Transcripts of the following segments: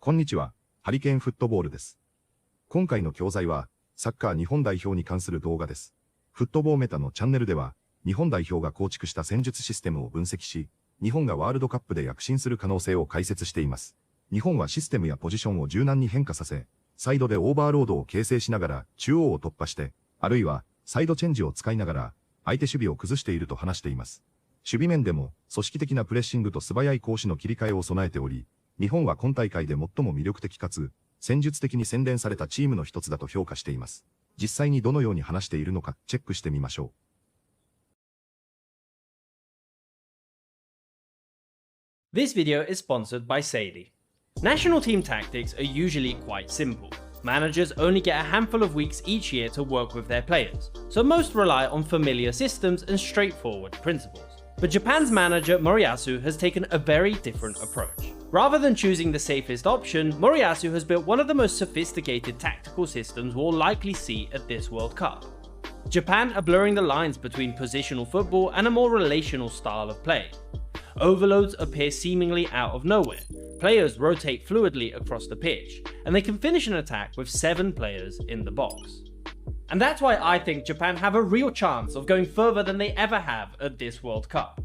こんにちは、ハリケーンフットボールです。今回の教材は、サッカー日本代表に関する動画です。フットボーメタのチャンネルでは、日本代表が構築した戦術システムを分析し、日本がワールドカップで躍進する可能性を解説しています。日本はシステムやポジションを柔軟に変化させ、サイドでオーバーロードを形成しながら中央を突破して、あるいはサイドチェンジを使いながら、相手守備を崩していると話しています。守備面でも組織的なプレッシングと素早い攻守の切り替えを備えており、日本は今大会で最も魅力的かつ、戦術的に洗練されたチームの一つだと評価しています。実際にどのように話しているのかチェックしてみましょう。This video is sponsored by Sadie. National team tactics are usually quite simple. Managers only get a handful of weeks each year to work with their players, so most rely on familiar systems and straightforward principles. But Japan's manager Moriyasu has taken a very different approach. Rather than choosing the safest option, Moriyasu has built one of the most sophisticated tactical systems we'll likely see at this World Cup. Japan are blurring the lines between positional football and a more relational style of play. Overloads appear seemingly out of nowhere. Players rotate fluidly across the pitch, and they can finish an attack with 7 players in the box. And that's why I think Japan have a real chance of going further than they ever have at this World Cup.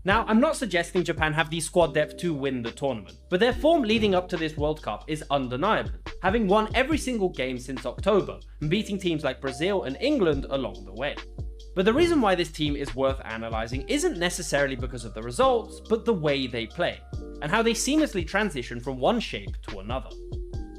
Now, I'm not suggesting Japan have the squad depth to win the tournament, but their form leading up to this World Cup is undeniable, having won every single game since October and beating teams like Brazil and England along the way. But the reason why this team is worth analysing isn't necessarily because of the results, but the way they play, and how they seamlessly transition from one shape to another.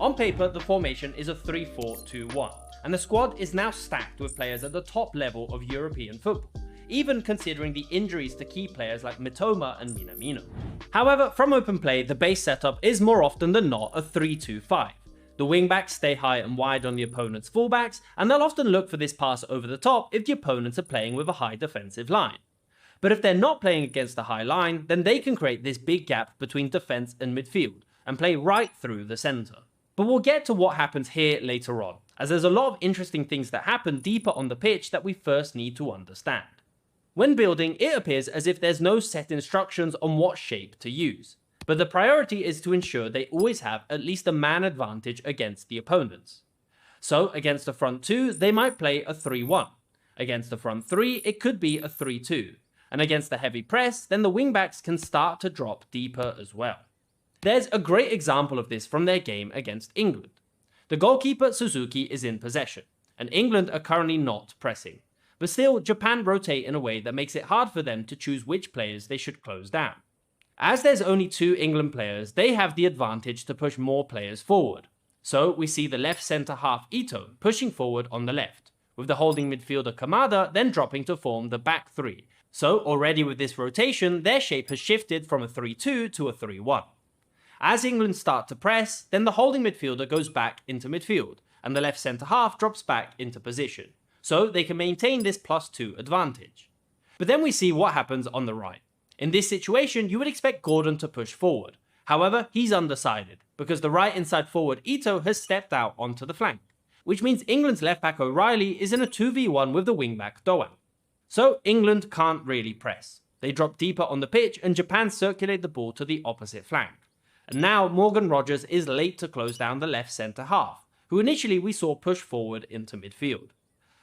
On paper, the formation is a 3-4-2-1, and the squad is now stacked with players at the top level of European football, even considering the injuries to key players like Mitoma and Minamino. However, from open play, the base setup is more often than not a 3-2-5. The wingbacks stay high and wide on the opponent's fullbacks, and they'll often look for this pass over the top if the opponents are playing with a high defensive line. But if they're not playing against a high line, then they can create this big gap between defense and midfield, and play right through the center. But we'll get to what happens here later on, as there's a lot of interesting things that happen deeper on the pitch that we first need to understand. When building, it appears as if there's no set instructions on what shape to use, but the priority is to ensure they always have at least a man advantage against the opponents. So against the front 2, they might play a 3-1. Against the front 3, it could be a 3-2. And against the heavy press, then the wingbacks can start to drop deeper as well. There's a great example of this from their game against England. The goalkeeper Suzuki is in possession, and England are currently not pressing. But still, Japan rotate in a way that makes it hard for them to choose which players they should close down. As there's only 2 England players, they have the advantage to push more players forward. So we see the left centre half Ito pushing forward on the left, with the holding midfielder Kamada then dropping to form the back 3. So already with this rotation, their shape has shifted from a 3-2 to a 3-1. As England start to press, then the holding midfielder goes back into midfield, and the left centre half drops back into position, so they can maintain this +2 advantage. But then we see what happens on the right. In this situation, you would expect Gordon to push forward. However, he's undecided, because the right inside forward Ito has stepped out onto the flank, which means England's left back O'Reilly is in a 2v1 with the wing back Doan. So England can't really press. They drop deeper on the pitch and Japan circulate the ball to the opposite flank. And now Morgan Rogers is late to close down the left centre half, who initially we saw push forward into midfield.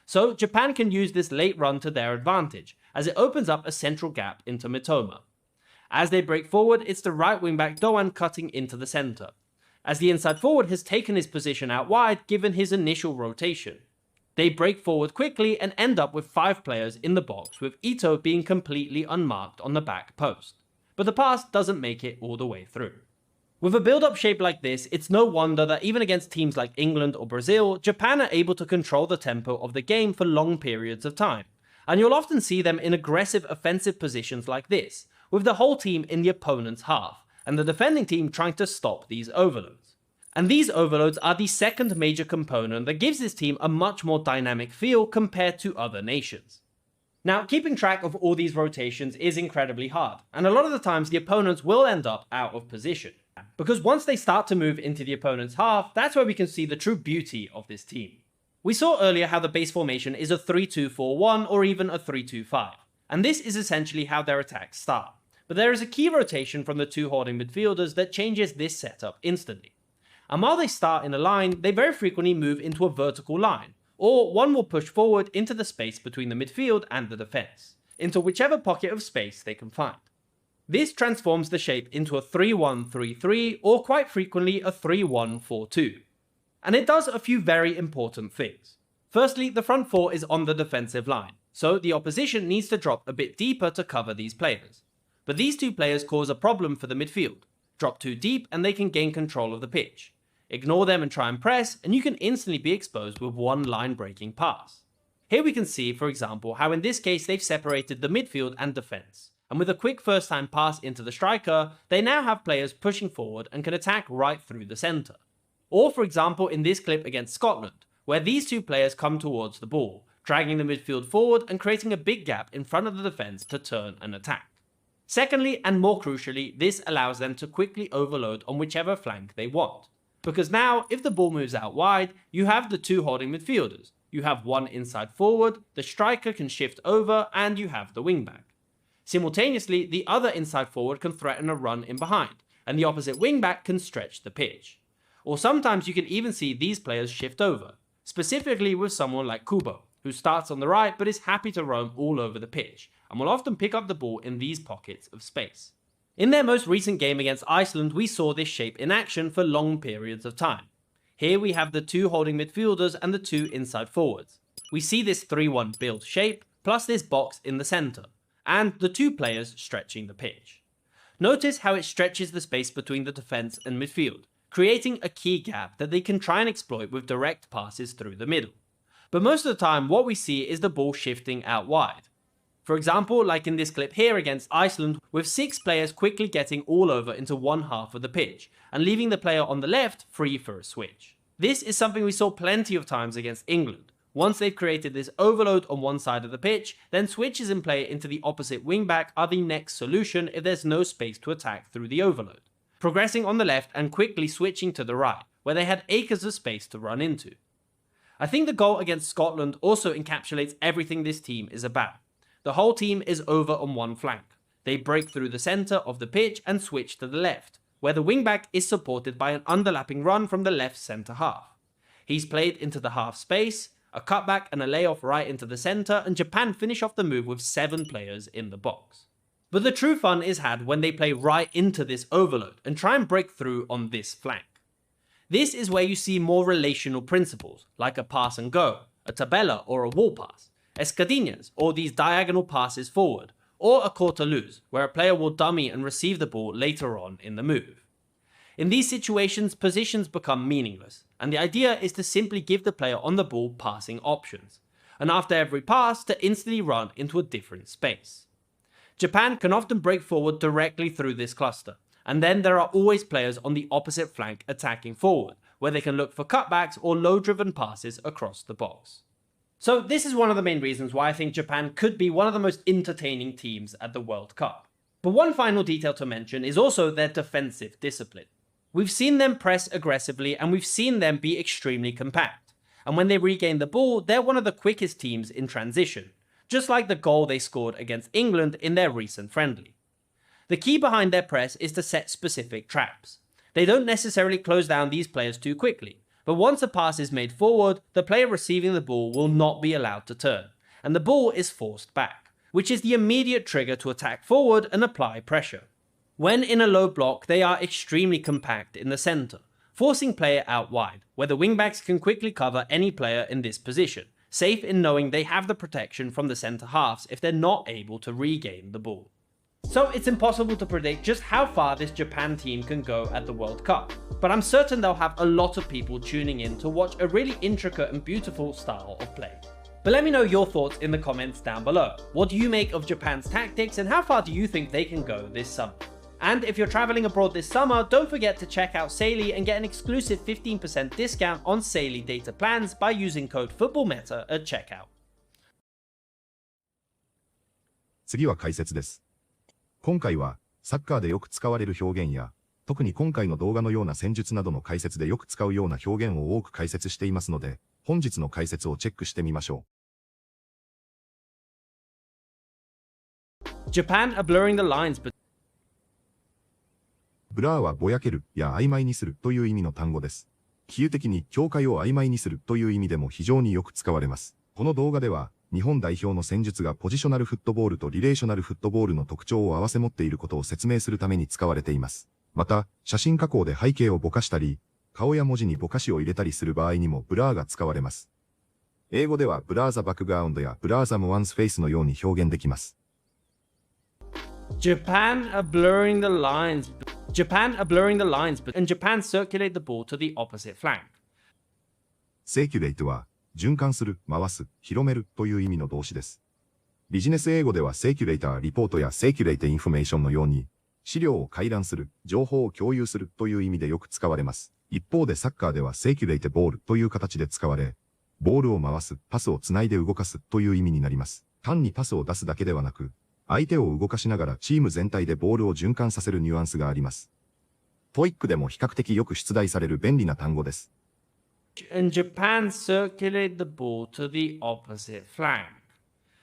So Japan can use this late run to their advantage, as it opens up a central gap into Mitoma. As they break forward, it's the right wingback Doan cutting into the centre, as the inside forward has taken his position out wide given his initial rotation. They break forward quickly and end up with 5 players in the box, with Ito being completely unmarked on the back post. But the pass doesn't make it all the way through. With a build-up shape like this, it's no wonder that even against teams like England or Brazil, Japan are able to control the tempo of the game for long periods of time. And you'll often see them in aggressive offensive positions like this, with the whole team in the opponent's half, and the defending team trying to stop these overloads. And these overloads are the second major component that gives this team a much more dynamic feel compared to other nations. Now, keeping track of all these rotations is incredibly hard, and a lot of the times the opponents will end up out of position. Because once they start to move into the opponent's half, that's where we can see the true beauty of this team. We saw earlier how the base formation is a 3-2-4-1 or even a 3-2-5, and this is essentially how their attacks start. But there is a key rotation from the 2 holding midfielders that changes this setup instantly. And while they start in a line, they very frequently move into a vertical line, or one will push forward into the space between the midfield and the defense, into whichever pocket of space they can find. This transforms the shape into a 3-1-3-3 or quite frequently a 3-1-4-2. And it does a few very important things. Firstly, the front four is on the defensive line, so the opposition needs to drop a bit deeper to cover these players. But these two players cause a problem for the midfield. Drop too deep and they can gain control of the pitch. Ignore them and try and press, and you can instantly be exposed with one line-breaking pass. Here we can see, for example, how in this case they've separated the midfield and defense, and with a quick first-time pass into the striker, they now have players pushing forward and can attack right through the centre. Or for example in this clip against Scotland, where these two players come towards the ball, dragging the midfield forward and creating a big gap in front of the defense to turn and attack. Secondly, and more crucially, this allows them to quickly overload on whichever flank they want. Because now, if the ball moves out wide, you have the two holding midfielders. You have one inside forward, the striker can shift over, and you have the wingback. Simultaneously, the other inside forward can threaten a run in behind, and the opposite wingback can stretch the pitch. Or sometimes you can even see these players shift over, specifically with someone like Kubo, who starts on the right but is happy to roam all over the pitch, and will often pick up the ball in these pockets of space. In their most recent game against Iceland, we saw this shape in action for long periods of time. Here we have the two holding midfielders and the two inside forwards. We see this 3-1 build shape, plus this box in the centre, and the two players stretching the pitch. Notice how it stretches the space between the defence and midfield, creating a key gap that they can try and exploit with direct passes through the middle. But most of the time, what we see is the ball shifting out wide. For example, like in this clip here against Iceland, with 6 players quickly getting all over into one half of the pitch, and leaving the player on the left free for a switch. This is something we saw plenty of times against England. Once they've created this overload on one side of the pitch, then switches in play into the opposite wingback are the next solution if there's no space to attack through the overload, progressing on the left and quickly switching to the right, where they had acres of space to run into. I think the goal against Scotland also encapsulates everything this team is about. The whole team is over on one flank. They break through the centre of the pitch and switch to the left, where the wingback is supported by an underlapping run from the left centre half. He's played into the half space, a cutback and a layoff right into the centre, and Japan finish off the move with 7 players in the box. But the true fun is had when they play right into this overload and try and break through on this flank. This is where you see more relational principles, like a pass and go, a tabella or a wall pass, escadinhas, or these diagonal passes forward, or a corta-luz, where a player will dummy and receive the ball later on in the move. In these situations, positions become meaningless, and the idea is to simply give the player on the ball passing options, and after every pass to instantly run into a different space. Japan can often break forward directly through this cluster, and then there are always players on the opposite flank attacking forward, where they can look for cutbacks or low-driven passes across the box. So this is one of the main reasons why I think Japan could be one of the most entertaining teams at the World Cup. But one final detail to mention is also their defensive discipline. We've seen them press aggressively and we've seen them be extremely compact. And when they regain the ball, they're one of the quickest teams in transition, just like the goal they scored against England in their recent friendly. The key behind their press is to set specific traps. They don't necessarily close down these players too quickly, but once a pass is made forward, the player receiving the ball will not be allowed to turn, and the ball is forced back, which is the immediate trigger to attack forward and apply pressure. When in a low block, they are extremely compact in the centre, forcing player out wide, where the wingbacks can quickly cover any player in this position, safe in knowing they have the protection from the centre halves if they're not able to regain the ball. So it's impossible to predict just how far this Japan team can go at the World Cup, but I'm certain they'll have a lot of people tuning in to watch a really intricate and beautiful style of play. But let me know your thoughts in the comments down below. What do you make of Japan's tactics and how far do you think they can go this summer? And if you're traveling abroad this summer, don't forget to check out Saily and get an exclusive 15% discount on Saily data plans by using code FOOTBALLMETA at checkout. 次は解説です。今回は、サッカーでよく使われる表現や、特に今回の動画のような戦術などの解説でよく使うような表現を多く解説していますので、本日の解説をチェックしてみましょう。Japan are blurring the lines between ブラーはぼやけるや曖昧にするという意味の単語です。比喩的に境界を曖昧にするという意味でも非常によく使われます。この動画では、日本代表の戦術がポジショナルフットボールとリレーショナルフットボールの特徴を併せ持っていることを説明するために使われています。また、写真加工で背景をぼかしたり、顔や文字にぼかしを入れたりする場合にもブラーが使われます。英語ではブラーザバックグラウンドやブラーザムワンスフェイスのように表現できます。Japan are blurring the lines. Japan are blurring the lines, and Japan circulate the ball to the opposite flank. Circulate は、循環する、回す、広めるという意味の動詞です。ビジネス英語では Circulator リポートや Circulate Information のように、資料を回覧する、情報を共有するという意味でよく使われます。一方でサッカーでは Circulate Ball という形で使われ、ボールを回す、パスをつないで動かすという意味になります。単にパスを出すだけではなく、相手を動かしながらチーム全体でボールを循環させるニュアンスがあります。TOEIC でも比較的よく出題される便利な単語です。And Japan circulate the ball to the opposite flank.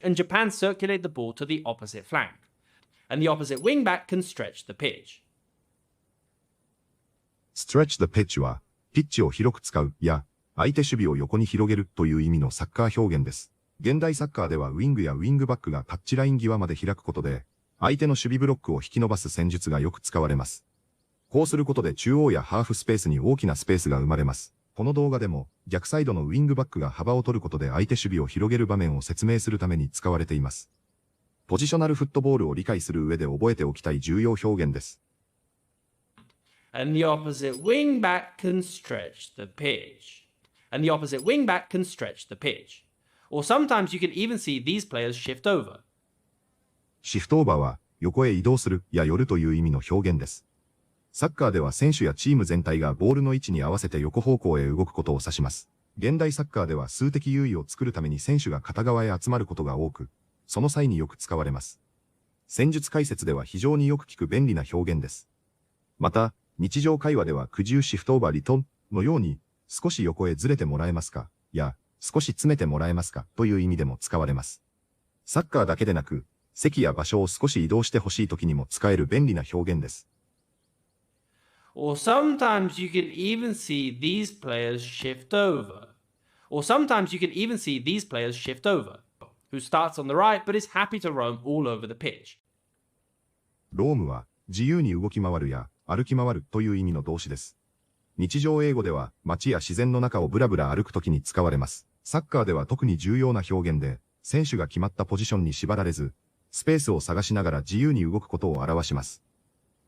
And Japan circulate the ball to the opposite flank. And the opposite wingback can stretch the pitch. Stretch the pitch は、ピッチを広く使うや、相手守備を横に広げるという意味のサッカー表現です。現代サッカーではウィングやウィングバックがタッチライン際まで開くことで、相手の守備ブロックを引き伸ばす戦術がよく使われます。こうすることで中央やハーフスペースに大きなスペースが生まれます。この動画でも、逆サイドのウィングバックが幅を取ることで相手守備を広げる場面を説明するために使われています。ポジショナルフットボールを理解する上で覚えておきたい重要表現です。And the opposite wingback can stretch the pitch. And the opposite wingback can stretch the pitch. Or sometimes you can even see these players shift over. シフトオーバーは横へ移動するや寄るという意味の表現です。サッカーでは選手やチーム全体がボールの位置に合わせて横方向へ動くことを指します。現代サッカーでは数的優位を作るために選手が片側へ集まることが多く、その際によく使われます。戦術解説では非常によく聞く便利な表現です。また、日常会話ではcould you shift over a littleのように、少し横へずれてもらえますかや、少し詰めてもらえますかという意味でも使われます。サッカーだけでなく、席や場所を少し移動してほしい時にも使える便利な表現です。Or sometimes you can even see these players shift over. Or sometimes you can even see these players shift over. Who starts on the right but is happy to roam all over the pitch. ロームは自由に動き回るや歩き回るという意味の動詞です。日常英語では街や自然の中をブラブラ歩くときに使われます。サッカーでは特に重要な表現で、選手が決まったポジションに縛られず、スペースを探しながら自由に動くことを表します。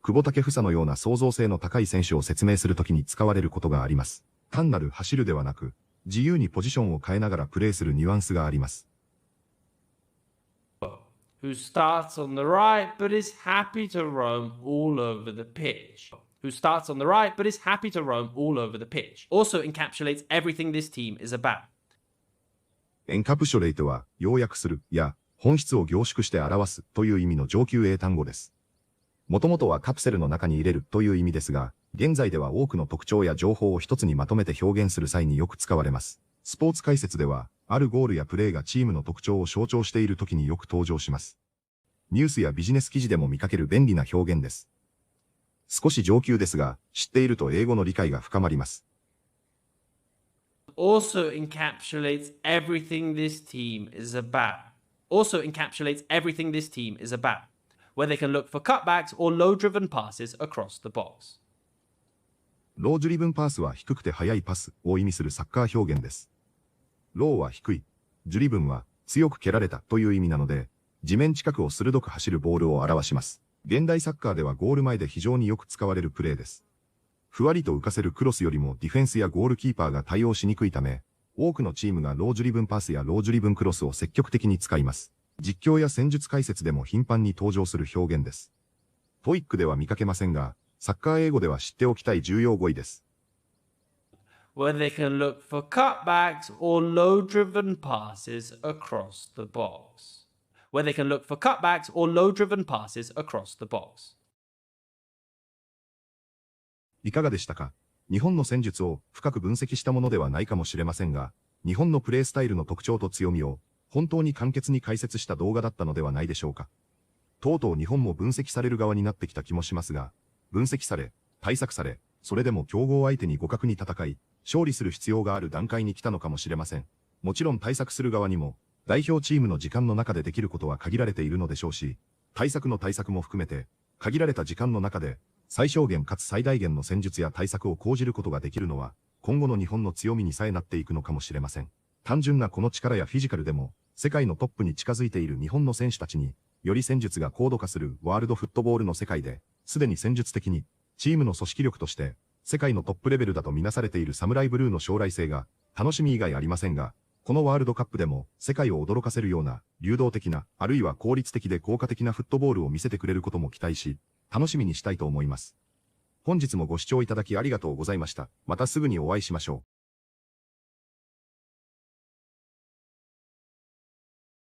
久保建英のような創造性の高い選手を説明するときに使われることがあります。単なる走るではなく、自由にポジションを変えながらプレーするニュアンスがあります。Who starts on the right but is happy to roam all over the pitch. Who starts on the right but is happy to roam all over the pitch. Also encapsulates everything this team is about. エンカプショレイトは要約するや本質を凝縮して表すという意味の上級英単語です。もともとはカプセルの中に入れるという意味ですが、現在では多くの特徴や情報を一つにまとめて表現する際によく使われます。スポーツ解説では、あるゴールやプレーがチームの特徴を象徴している時によく登場します。ニュースやビジネス記事でも見かける便利な表現です。少し上級ですが、知っていると英語の理解が深まります。Also encapsulates everything this team is about. Also encapsulates everything this team is about. Where they can look for cutbacks or low-driven passes across the box. ロージュリブンパースは低くて速いパスを意味するサッカー表現です。ローは低い、ジュリブンは強く蹴られたという意味なので、地面近くを鋭く走るボールを表します。現代サッカーではゴール前で非常によく使われるプレーです。ふわりと浮かせるクロスよりもディフェンスやゴールキーパーが対応しにくいため、多くのチームがロージュリブンパスやロージュリブンクロスを積極的に使います。実況や戦術解説でも頻繁に登場する表現です。TOEICでは見かけませんが、サッカー英語では知っておきたい重要語彙です。Where they can look for cutbacks or low-driven passes across the box. Where they can look for cutbacks or low-driven passes across the box. いかがでしたか？日本の戦術を深く分析したものではないかもしれませんが、日本のプレースタイルの特徴と強みを本当に簡潔に解説した動画だったのではないでしょうか。とうとう日本も分析される側になってきた気もしますが、分析され、対策され、それでも強豪相手に互角に戦い、勝利する必要がある段階に来たのかもしれません。もちろん対策する側にも、代表チームの時間の中でできることは限られているのでしょうし、対策の対策も含めて、限られた時間の中で、最小限かつ最大限の戦術や対策を講じることができるのは、今後の日本の強みにさえなっていくのかもしれません。単純なこの力やフィジカルでも、世界のトップに近づいている日本の選手たちに、より戦術が高度化するワールドフットボールの世界で、すでに戦術的に、チームの組織力として、世界のトップレベルだとみなされているサムライブルーの将来性が、楽しみ以外ありませんが、このワールドカップでも、世界を驚かせるような、流動的な、あるいは効率的で効果的なフットボールを見せてくれることも期待し、楽しみにしたいと思います。本日もご視聴いただきありがとうございました。またすぐにお会いしましょう。